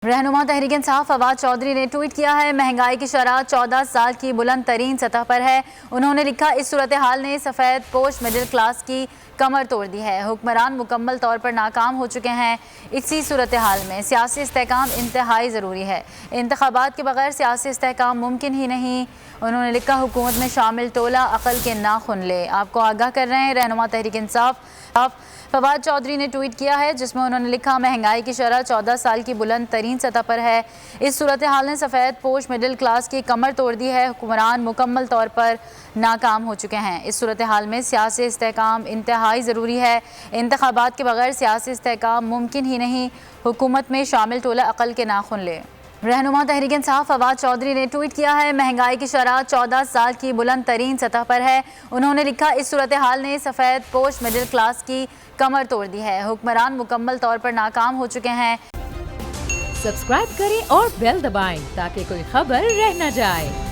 रहनुमा तहरीक इंसाफ फवाद चौधरी ने ट्वीट किया है, महंगाई की शरह 14 साल की बुलंद तरीन सतह पर है। उन्होंने लिखा, इस सूरत हाल ने सफ़ेद पोश मिडिल क्लास की कमर तोड़ दी है। हुक्मरान मुकम्मल तौर पर नाकाम हो चुके हैं। इसी सूरत हाल में सियासी इस्तेहकाम इंतहाई ज़रूरी है। इंतखाबात के बगैर सियासी इस्तेहकाम मुमकिन ही नहीं। उन्होंने लिखा, हुकूमत में शामिल टोला अकल के नाखुन ले। आपको आगाह कर रहे हैं रहनुमा तहरीक इंसाफ फवाद चौधरी ने ट्वीट किया है, जिसमें उन्होंने लिखा, महंगाई की शरह 14 साल की बुलंद तरीन सतह पर है। इस सूरत हाल ने सफ़ेद पोश मिडिल क्लास की कमर तोड़ दी है। हुक्मरान मुकम्मल तौर पर नाकाम हो चुके हैं। इस सूरत हाल में सियासी इस्तेहकाम इंतहाई ज़रूरी है। इंतखाबात के बगैर सियासी इस्तेहकाम मुमकिन ही नहीं। हुकूमत में शामिल टोला अकल के नाखुन ले। रहनुमा तहरीक इंसाफ फवाद चौधरी ने ट्वीट किया है, महंगाई की शरह 14 साल की बुलंद तरीन सतह पर है। उन्होंने लिखा, इस सूरत हाल ने सफ़ेद पोश मिडिल क्लास की कमर तोड़ दी है। हुक्मरान मुकम्मल तौर पर नाकाम हो चुके हैं। सब्सक्राइब करें और बेल दबाएं ताकि कोई खबर रह न जाए।